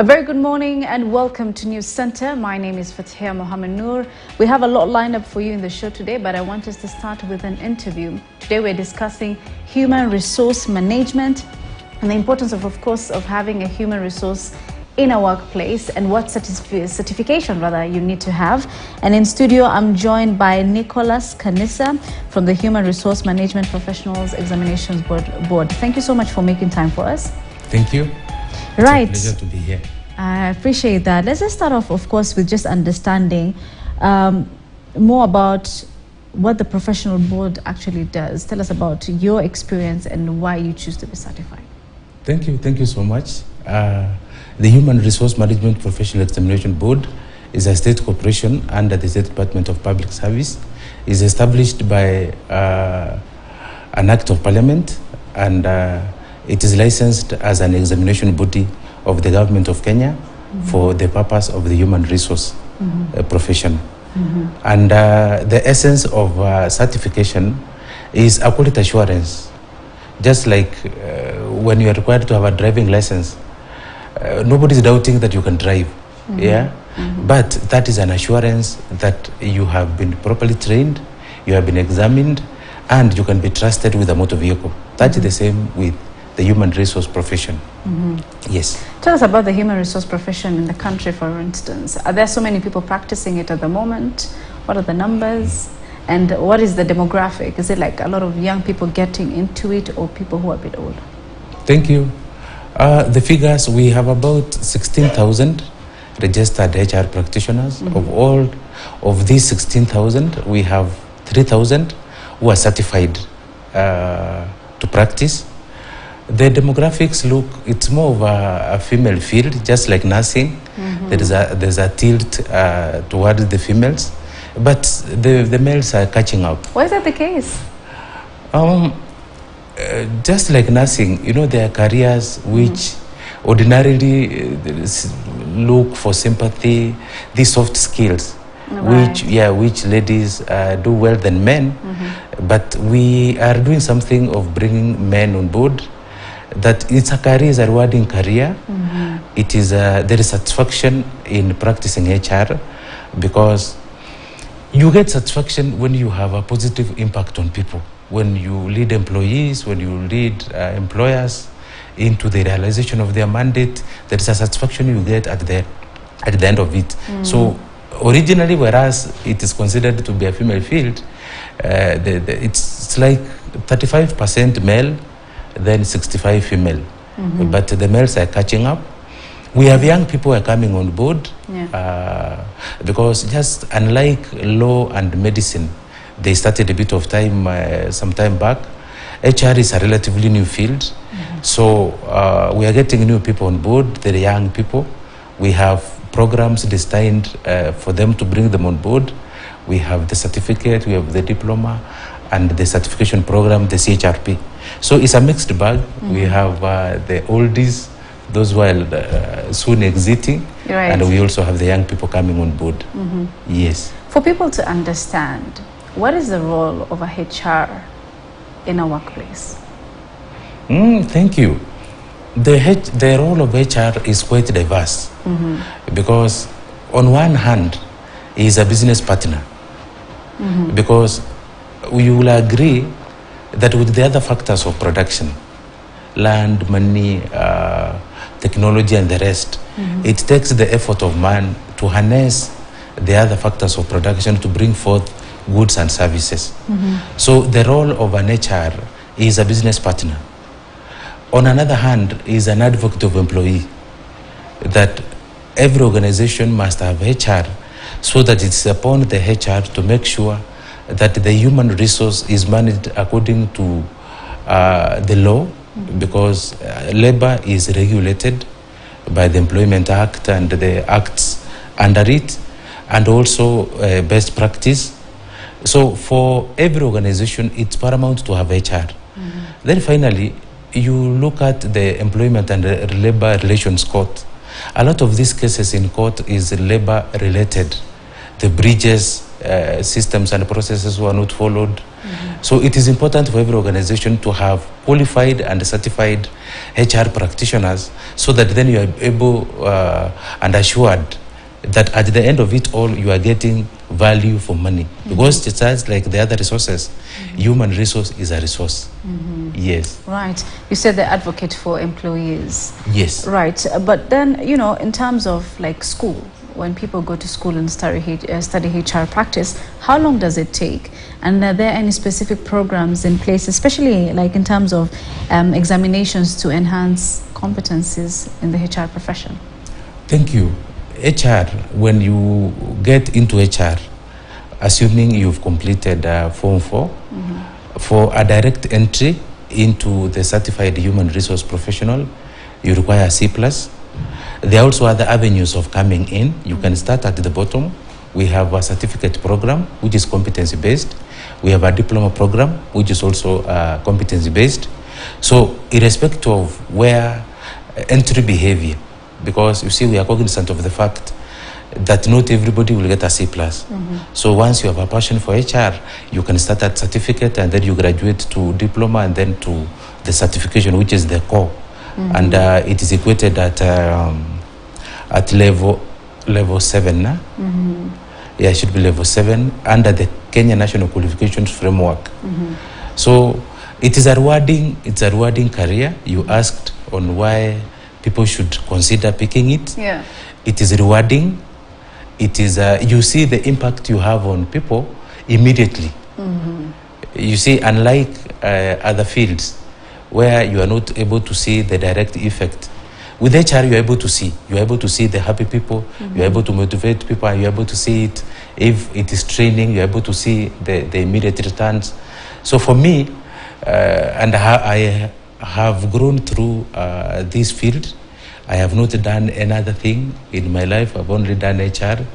A very good morning and welcome to News Center. My name is Fatihia Mohammed Noor. We have a lot lined up for you in the show today, but I want us to start with an interview. Today we're discussing human resource management and the importance of course, of having a human resource in a workplace and what certification you need to have. And in studio, I'm joined by Nicholas Kanisa from the Human Resource Management Professionals Examinations Board. Thank you so much for making time for us. Thank you. Right. It's a pleasure to be here. I appreciate that. Let's just start off, of course, with just understanding more about what the professional board actually does. Tell us about your experience and why you choose to be certified. Thank you. Thank you so much. The Human Resource Management Professional Examination Board is a state corporation under the State Department of Public Service. It is established by an act of parliament, and it is licensed as an examination body of the government of Kenya for the purpose of the human resource profession. And the essence of certification is a quality assurance. Just like when you are required to have a driving license, nobody is doubting that you can drive, but that is an assurance that you have been properly trained, you have been examined, and you can be trusted with a motor vehicle. That's the same with the human resource profession. Yes. Tell us about the human resource profession in the country, for instance. Are there so many people practicing it at the moment? What are the numbers? And what is the demographic? Is it like a lot of young people getting into it or people who are a bit older? Thank you. The figures, we have about 16,000 registered HR practitioners. Of these 16,000, we have 3,000 who are certified to practice. The demographics look, it's more of a female field, just like nursing. There's a tilt towards the females, but the males are catching up. Why is that the case? Just like nursing, you know, there are careers which ordinarily look for sympathy, these soft skills, which ladies do well than men. But we are doing something of bringing men on board. That it's a career, is a rewarding career. It is there is satisfaction in practicing HR because you get satisfaction when you have a positive impact on people. When you lead employees, when you lead employers into the realization of their mandate, there is a satisfaction you get at the end of it. So originally, whereas it is considered to be a female field, it's like 35% male, then 65 female. But the males are catching up. We have young people who are coming on board because just unlike law and medicine, they started a bit of time, some time back. HR is a relatively new field. So we are getting new people on board, the young people. We have programs designed for them to bring them on board. We have the certificate, we have the diploma, and the certification program, the CHRP. So it's a mixed bag. We have the oldies, those who are soon exiting, and we also have the young people coming on board. Yes. For people to understand, what is the role of a HR in a workplace? Thank you. The role of HR is quite diverse because on one hand, he is a business partner because you will agree that with the other factors of production, land, money, technology and the rest, it takes the effort of man to harness the other factors of production to bring forth goods and services. So the role of an HR is a business partner. On another hand, is an advocate of employee, that every organization must have HR so that it's upon the HR to make sure that the human resource is managed according to the law, because labor is regulated by the Employment Act and the acts under it, and also best practice. So for every organization, it's paramount to have HR. Then finally, you look at the Employment and Labor Relations Court. A lot of these cases in court is labor related. the bridges, systems and processes were not followed. So it is important for every organization to have qualified and certified HR practitioners, so that then you are able and assured that at the end of it all, you are getting value for money. Because just like the other resources, human resource is a resource. Yes. Right. You said the advocate for employees. Yes. Right. But then, you know, in terms of like school, when people go to school and study HR practice, how long does it take? And are there any specific programs in place, especially like in terms of examinations to enhance competencies in the HR profession? Thank you. HR, when you get into HR, assuming you've completed Form 4, for a direct entry into the certified human resource professional, you require C+. There are also other avenues of coming in. You can start at the bottom. We have a certificate program, which is competency-based. We have a diploma program, which is also competency-based. So irrespective of where entry behavior, because you see, we are cognizant of the fact that not everybody will get a C+. So once you have a passion for HR, you can start at certificate, and then you graduate to diploma, and then to the certification, which is the core. And it is equated at level 7. Yeah, it should be level 7 under the Kenya National Qualifications Framework. So it is a rewarding career. You asked on why people should consider picking it. Yeah. It is rewarding. It is you see the impact you have on people immediately. You see, unlike other fields where you are not able to see the direct effect, with HR you are able to see. You are able to see the happy people. You are able to motivate people, and you are able to see it. If it is training, you are able to see the immediate returns. So for me, and I have grown through this field. I have not done another thing in my life. I've only done HR.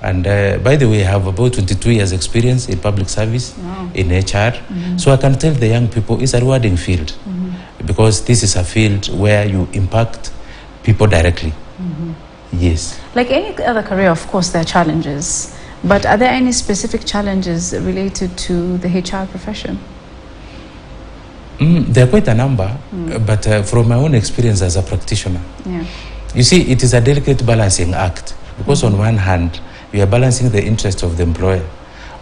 And by the way, I have about 22 years experience in public service, in HR. So I can tell the young people it's a rewarding field, because this is a field where you impact people directly. Yes. Like any other career, of course, there are challenges. But are there any specific challenges related to the HR profession? There are quite a number, but from my own experience as a practitioner, you see, it is a delicate balancing act, because on one hand, you are balancing the interests of the employer.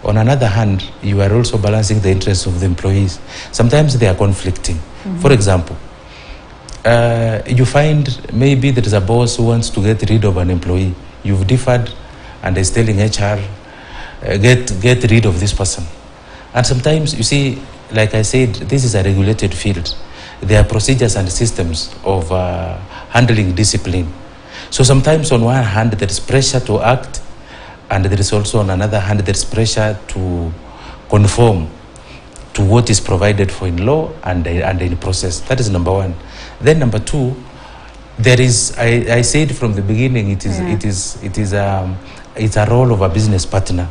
On another hand, you are also balancing the interests of the employees. Sometimes they are conflicting. For example, you find maybe there is a boss who wants to get rid of an employee. You've differed and is telling HR, get rid of this person. And sometimes, you see, like I said, this is a regulated field. There are procedures and systems of handling discipline. So sometimes on one hand there is pressure to act, and there is also on another hand there is pressure to conform to what is provided for in law and in process. That is number one. Then number two, there is, I said from the beginning, it's a role of a business partner.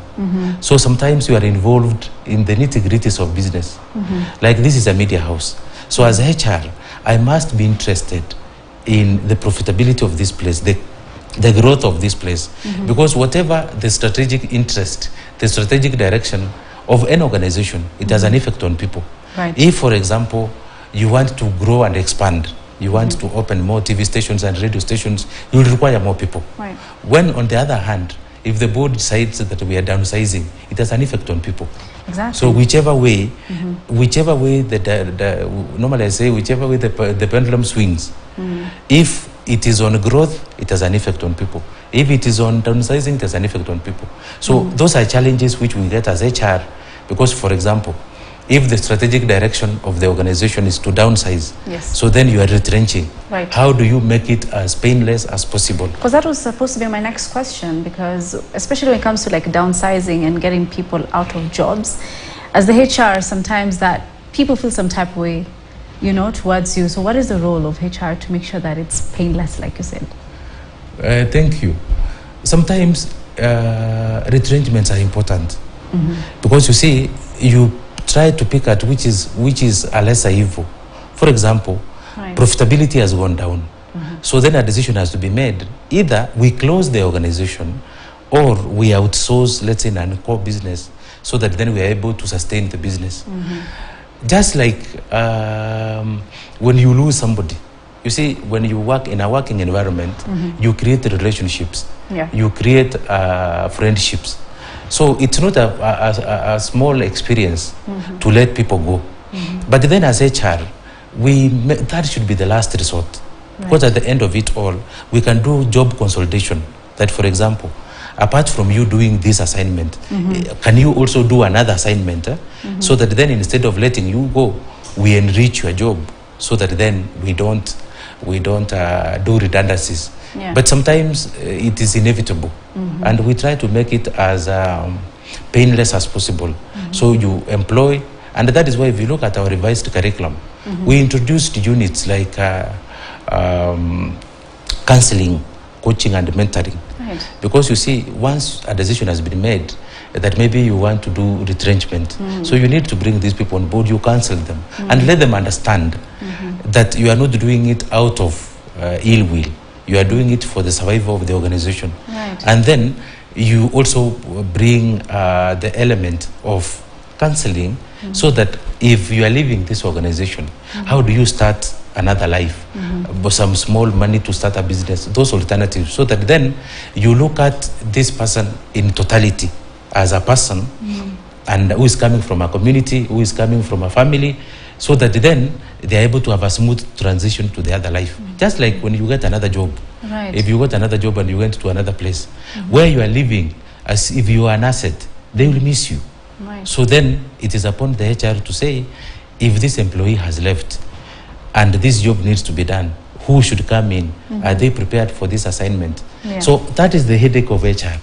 So sometimes you are involved in the nitty-gritties of business. Like this is a media house. So as HR, I must be interested in the profitability of this place, the growth of this place. Because whatever the strategic interest, the strategic direction of an organization, it has an effect on people. Right. If, for example, you want to grow and expand, you want to open more TV stations and radio stations, you will require more people. Right. When, on the other hand, if the board decides that we are downsizing, it has an effect on people. Exactly. So whichever way, normally I say, whichever way the pendulum swings, if it is on growth, it has an effect on people. If it is on downsizing, it has an effect on people. So those are challenges which we get as HR, because, for example, if the strategic direction of the organization is to downsize, so then you are retrenching. Right. How do you make it as painless as possible? Because that was supposed to be my next question, because especially when it comes to like downsizing and getting people out of jobs, as the HR, sometimes that people feel some type of way, you know, towards you. So what is the role of HR to make sure that it's painless, like you said? Thank you. Sometimes retrenchments are important, because you see, you try to pick at which is a lesser evil. For example, profitability has gone down. So then a decision has to be made. Either we close the organization, or we outsource, let's say, an core business, so that then we are able to sustain the business. Just like when you lose somebody, you see, when you work in a working environment, you create relationships, you create friendships. So it's not a small experience to let people go. But then as HR, that should be the last resort. Because at the end of it all, we can do job consolidation. That, for example, apart from you doing this assignment, can you also do another assignment? So that then instead of letting you go, we enrich your job, so that then we don't do redundancies. But sometimes it is inevitable, and we try to make it as painless as possible. So you employ, and that is why if you look at our revised curriculum, we introduced units like counseling, coaching, and mentoring. Because you see, once a decision has been made that maybe you want to do retrenchment, so you need to bring these people on board, you counsel them, and let them understand that you are not doing it out of ill will. You are doing it for the survival of the organization. And then you also bring the element of counseling, so that if you are leaving this organization, how do you start another life? Some small money to start a business, those alternatives, so that then you look at this person in totality as a person, and who is coming from a community, who is coming from a family, so that then they are able to have a smooth transition to the other life. Just like when you get another job. If you got another job and you went to another place, where you are living as if you are an asset, they will miss you. So then it is upon the HR to say, if this employee has left and this job needs to be done, who should come in? Are they prepared for this assignment? So that is the headache of HR.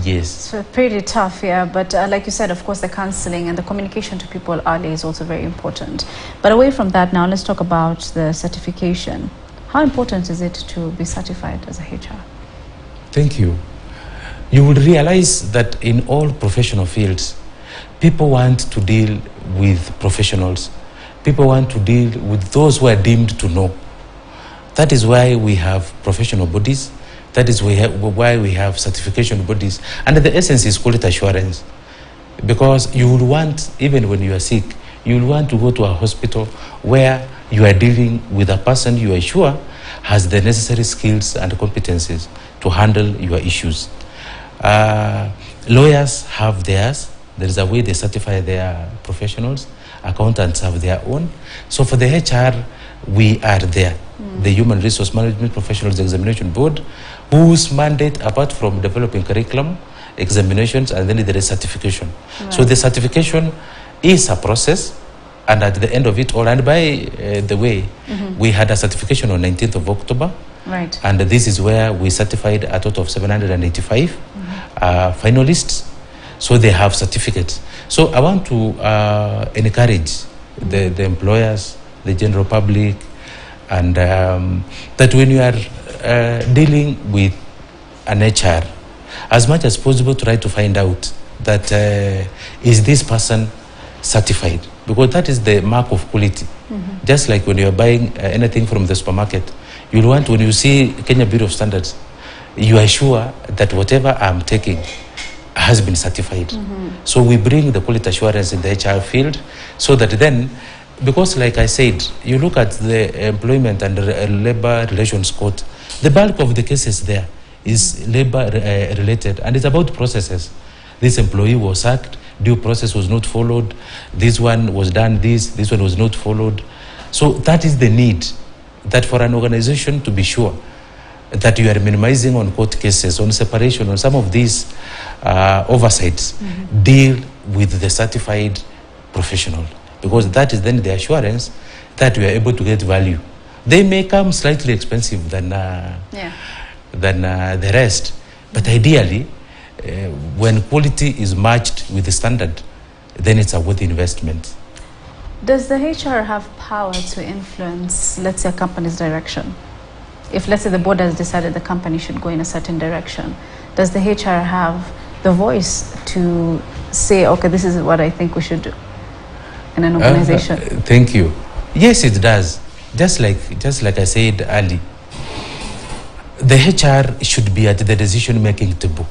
Yes. So pretty tough, but like you said, of course, the counseling and the communication to people early is also very important. But away from that, now let's talk about the certification. How important is it to be certified as a HR? Thank you. You would realize that in all professional fields, people want to deal with professionals. People want to deal with those who are deemed to know. That is why we have professional bodies. That is why we have certification bodies. And the essence is quality assurance. Because you will want, even when you are sick, you will want to go to a hospital where you are dealing with a person you are sure has the necessary skills and competencies to handle your issues. Lawyers have theirs. There is a way they certify their professionals. Accountants have their own. So for the HR, we are there. The Human Resource Management Professionals Examination Board, whose mandate, apart from developing curriculum, examinations, and then there is certification. So the certification is a process, and at the end of it all, and by the way, we had a certification on 19th of October, and this is where we certified a total of 785 finalists. So they have certificates. So I want to encourage the employers, the general public, and that when you are dealing with an HR, as much as possible, try to find out that is this person certified, because that is the mark of quality. Just like when you are buying anything from the supermarket, you'll want, when you see Kenya Bureau of Standards, you are sure that whatever I'm taking has been certified. So we bring the quality assurance in the HR field, so that then, because like I said, you look at the employment and labor relations court, the bulk of the cases there is labor related, and it's about processes. This employee was sacked, due process was not followed, this one was done this one was not followed. So that is the need, that for an organization to be sure that you are minimizing on court cases, on separation, on some of these oversights, deal with the certified professional, because that is then the assurance that we are able to get value. They may come slightly expensive than the rest, but ideally, when quality is matched with the standard, then it's a worthy investment. Does the HR have power to influence, let's say, a company's direction? If, let's say, the board has decided the company should go in a certain direction, does the HR have the voice to say, okay, this is what I think we should do in an organization? Thank you. Yes, it does. Just like I said earlier, the HR should be at the decision-making table.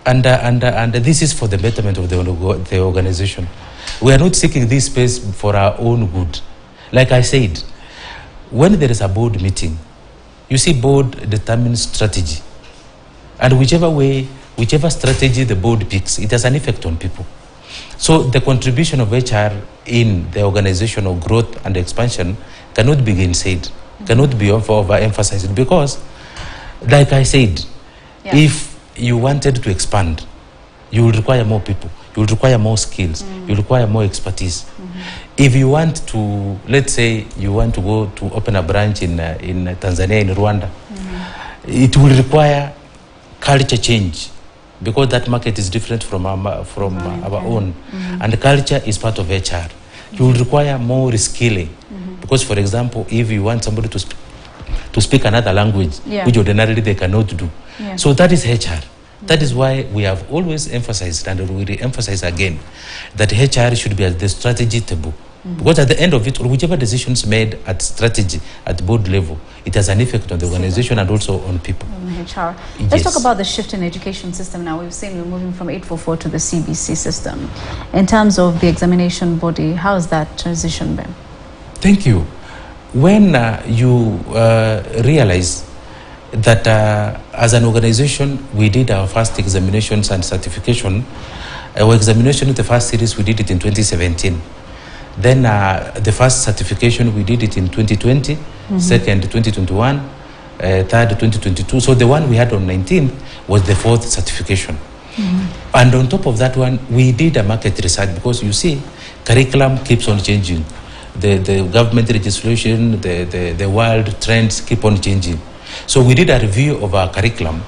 And this is for the betterment of the organization. We are not seeking this space for our own good. Like I said, when there is a board meeting, you see, board determines strategy. And whichever strategy the board picks, it has an effect on people. So the contribution of HR in the organizational growth and expansion cannot be gainsaid, cannot be overemphasized, because, like I said, if you wanted to expand, you will require more people, you will require more skills, you will require more expertise. If you want to, let's say you want to go to open a branch in Tanzania, in Rwanda, it will require culture change, because that market is different from our own. And culture is part of HR. You will require more reskilling, because, for example, if you want somebody to speak another language, which ordinarily they cannot do. So that is HR. That is why we have always emphasized, and we re-emphasize again, that HR should be at the strategy table. Because at the end of it, or whichever decisions made at strategy, at board level, it has an effect on the organization and also on people. HR. Let's talk about the shift in education system now. We've seen we're moving from 844 to the CBC system. In terms of the examination body, how has that transition been? Thank you. When you realize that as an organization, we did our first examinations and certification. Our examination in the first series, we did it in 2017. Then the first certification, we did it in 2020, second 2021, third 2022. So the one we had on 19th was the fourth certification. And on top of that one, we did a market research, because you see, curriculum keeps on changing. The government legislation, the world trends keep on changing. So we did a review of our curriculum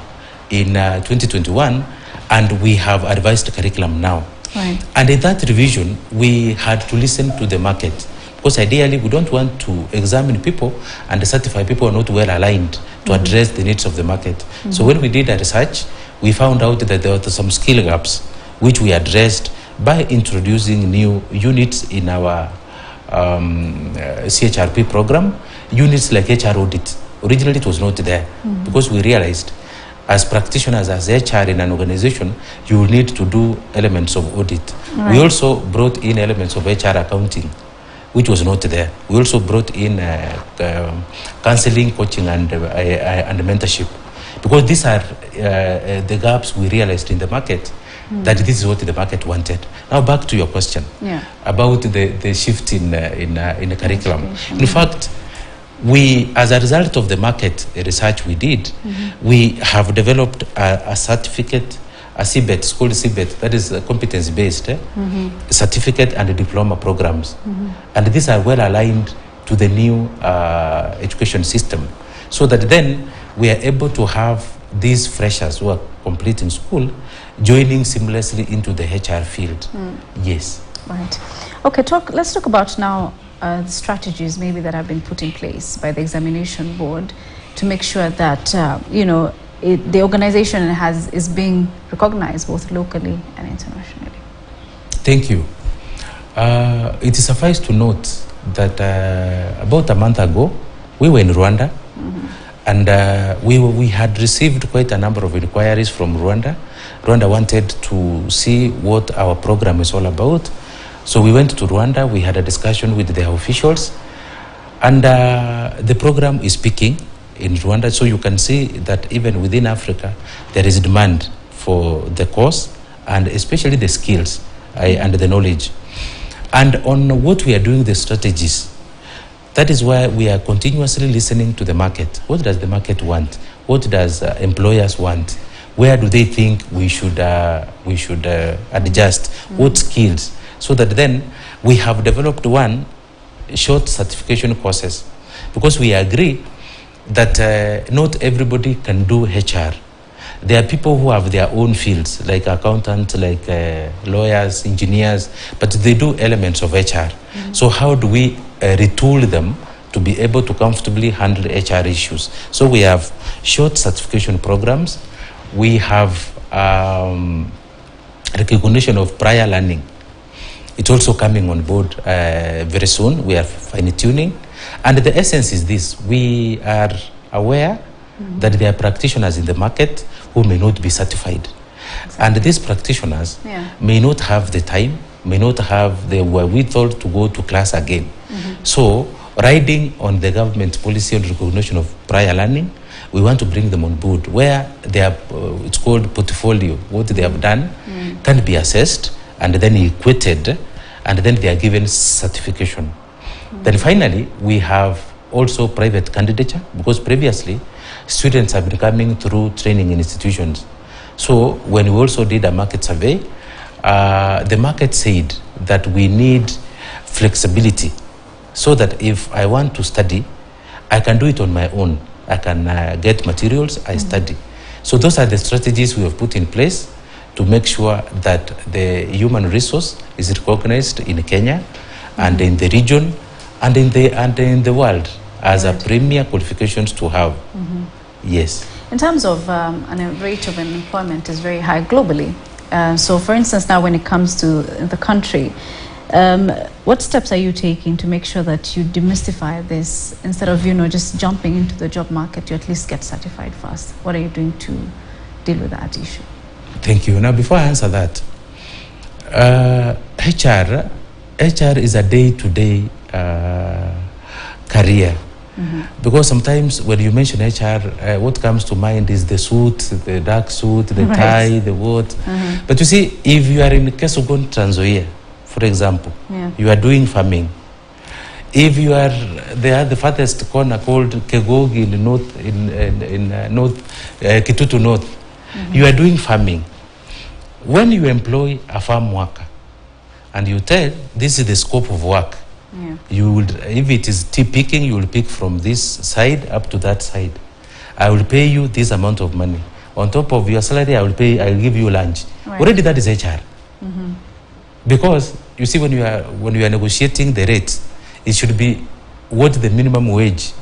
in 2021, and we have a revised curriculum now. Right. And in that revision, we had to listen to the market, because ideally we don't want to examine people and certify people are not well aligned to address the needs of the market. So when we did a research, we found out that there were some skill gaps, which we addressed by introducing new units in our CHRP program, units like HR audit. Originally it was not there, because we realized, as practitioners, as HR in an organization, you will need to do elements of audit. Right. We also brought in elements of HR accounting, which was not there. We also brought in counseling, coaching, and mentorship, because these are the gaps we realized in the market, that this is what the market wanted. Now back to your question about the shift in the curriculum. Education. In fact, we, as a result of the market research we did, we have developed a certificate, a CBET, it's called CBET, that is competence-based certificate and diploma programs. And these are well aligned to the new education system, so that then we are able to have these freshers who are completing school joining seamlessly into the HR field. Yes. Right. Okay, let's talk about now the strategies maybe that have been put in place by the examination board to make sure that the organization is being recognized both locally and internationally. Thank you. It is suffice to note that about a month ago we were in Rwanda, and we had received quite a number of inquiries from Rwanda. Rwanda wanted to see what our program is all about. So we went to Rwanda, we had a discussion with their officials, and the program is peaking in Rwanda. So you can see that even within Africa, there is demand for the course, and especially the skills and the knowledge. And on what we are doing, the strategies, that is why we are continuously listening to the market. What does the market want? What does employers want? Where do they think we should adjust? What skills? So that then we have developed one short certification courses, because we agree that not everybody can do HR. There are people who have their own fields, like accountants, like lawyers, engineers, but they do elements of HR. So how do we retool them to be able to comfortably handle HR issues? So we have short certification programs. We have recognition of prior learning. It's also coming on board very soon. We are fine-tuning. And the essence is this: we are aware that there are practitioners in the market who may not be certified. And these practitioners may not have the time, may not have the wherewithal to go to class again. So, riding on the government policy on recognition of prior learning, we want to bring them on board where they are, it's called portfolio, what they have done can be assessed and then equated, and then they are given certification. Then finally, we have also private candidature, because previously students have been coming through training institutions. So when we also did a market survey, the market said that we need flexibility, so that if I want to study, I can do it on my own. I can get materials, I study. So those are the strategies we have put in place to make sure that the human resource is recognized in Kenya and in the region and in the world as a premier qualifications to have. Yes. In terms of and rate of unemployment is very high globally. So for instance, now when it comes to the country, what steps are you taking to make sure that you demystify this, instead of, just jumping into the job market, you at least get certified first? What are you doing to deal with that issue? Thank you. Now, before I answer that, HR is a day-to-day career. Because sometimes when you mention HR, what comes to mind is the suit, the dark suit, the tie, the what. But you see, if you are in Kesogon, Trans Nzoia, for example, you are doing farming. If you are the farthest corner called Kegogi in Kitutu North, you are doing farming. When you employ a farm worker and you tell this is the scope of work, you would, if it is tea picking, you will pick from this side up to that side. I will pay you this amount of money. On top of your salary, I will give you lunch. Already that is HR. Because you see, when you are negotiating the rates, it should be what the minimum wage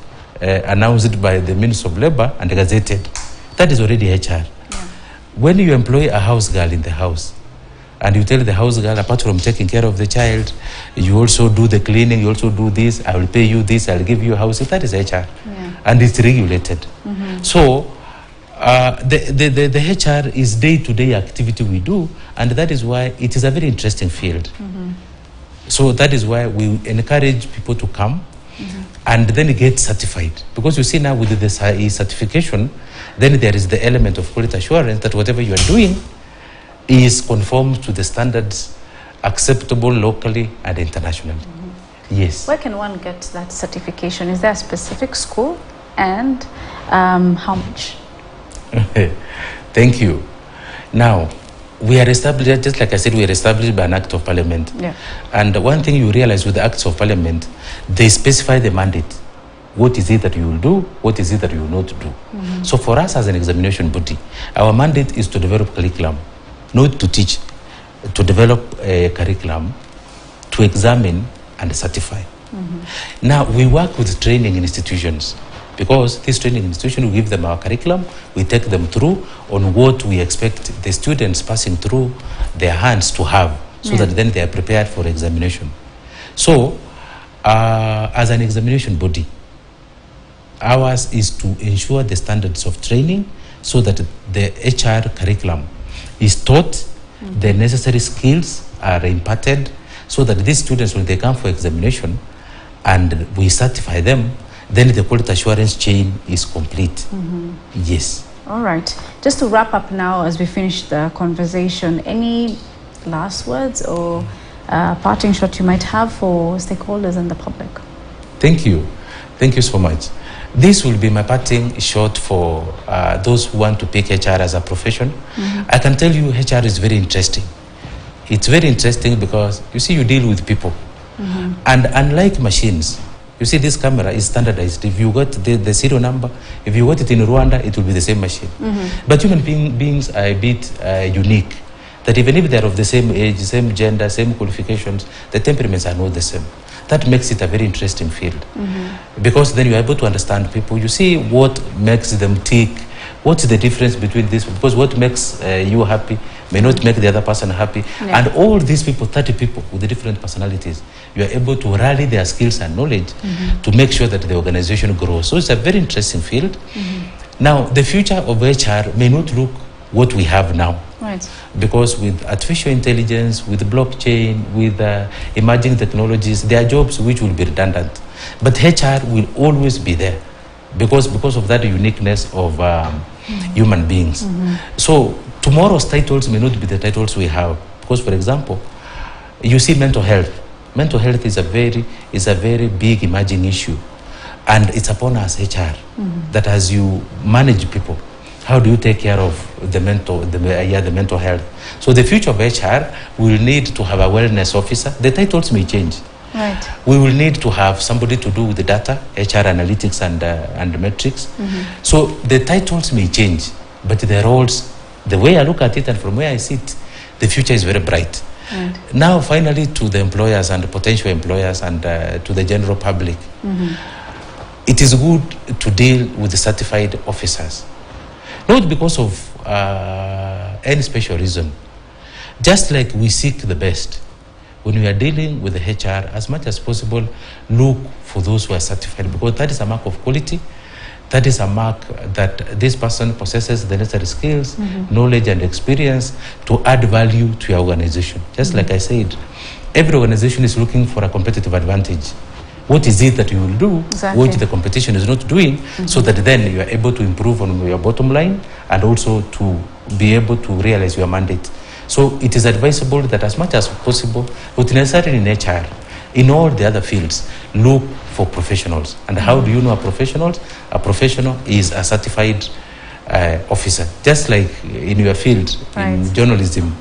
announced by the Minister of Labor and gazetted. That is already HR. When you employ a house girl in the house, and you tell the house girl, apart from taking care of the child, you also do the cleaning, you also do this, I will pay you this, I'll give you a house. That is HR. And it's regulated. So the HR is day-to-day activity we do, and that is why it is a very interesting field. So that is why we encourage people to come and then get certified. Because you see now with the certification, then there is the element of quality assurance that whatever you are doing is conformed to the standards acceptable locally and internationally. Yes. Where can one get that certification? Is there a specific school? And how much? Thank you. Now, we are established, just like I said, we are established by an act of parliament. And one thing you realize with the acts of parliament, they specify the mandate. What is it that you will do? What is it that you will not do? So for us as an examination body, our mandate is to develop curriculum, not to teach, to develop a curriculum, to examine and certify. Now, we work with training institutions, because this training institution will give them our curriculum, we take them through on what we expect the students passing through their hands to have, so that then they are prepared for examination. So, as an examination body, ours is to ensure the standards of training so that the HR curriculum is taught, the necessary skills are imparted, so that these students, when they come for examination and we certify them, then the quality assurance chain is complete. Yes. All right. Just to wrap up now, as we finish the conversation, any last words or parting shot you might have for stakeholders and the public? Thank you. Thank you so much. This will be my parting shot for those who want to pick HR as a profession. I can tell you HR is very interesting. It's very interesting because, you see, you deal with people. And unlike machines, you see, this camera is standardized. If you got the serial number, if you got it in Rwanda, it will be the same machine. But human beings are a bit unique, that even if they're of the same age, same gender, same qualifications, the temperaments are not the same. That makes it a very interesting field. Because then you're able to understand people. You see what makes them tick, what's the difference between this, because what makes you happy may not make the other person happy. And all these people, 30 people with the different personalities, you are able to rally their skills and knowledge to make sure that the organization grows. So it's a very interesting field. Now, the future of HR may not look what we have now. Right. Because with artificial intelligence, with blockchain, with emerging technologies, there are jobs which will be redundant. But HR will always be there because of that uniqueness of human beings. So tomorrow's titles may not be the titles we have. Because, for example, you see mental health. Mental health is a very big emerging issue. And it's upon us, HR, that as you manage people, how do you take care of the mental health? So the future of HR will need to have a wellness officer. The titles may change. Right. We will need to have somebody to do with the data, HR analytics and metrics. So the titles may change, but the roles, the way I look at it and from where I sit, the future is very bright. Right. Now, finally, to the employers and potential employers and to the general public, it is good to deal with the certified officers. Not because of any special reason. Just like we seek the best. When we are dealing with the HR, as much as possible, look for those who are certified, because that is a mark of quality. That is a mark that this person possesses the necessary skills, knowledge and experience to add value to your organization. Just like I said, every organization is looking for a competitive advantage. What is it that you will do, which the competition is not doing, so that then you are able to improve on your bottom line and also to be able to realize your mandate. So it is advisable that as much as possible, not necessarily in HR, in all the other fields, look for professionals. And how do you know a professional? A professional is a certified officer. Just like in your field, in journalism,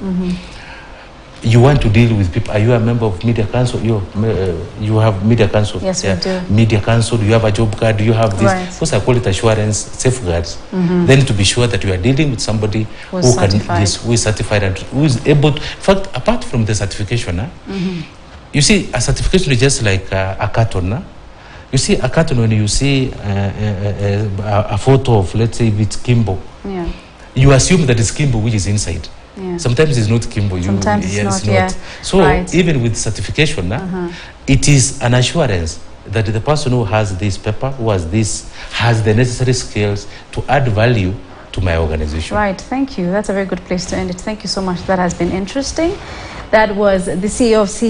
you want to deal with people. Are you a member of Media Council? You have Media Council. Yes, we do. Media Council, you have a job card, you have this. Right. First, I call it assurance, safeguards. Then to be sure that you are dealing with somebody who is certified and who is able to, in fact, apart from the certification, you see, a certification is just like a carton. You see a carton when you see a photo of, let's say, if it's Kimbo. Yeah. You assume that it's Kimbo which is inside. Yeah. Sometimes it's not Kimbo. Sometimes it's not. Yeah. So even with certification, it is an assurance that the person who has this paper, who has this, has the necessary skills to add value to my organization. Right. Thank you. That's a very good place to end it. Thank you so much. That has been interesting. That was the CEO of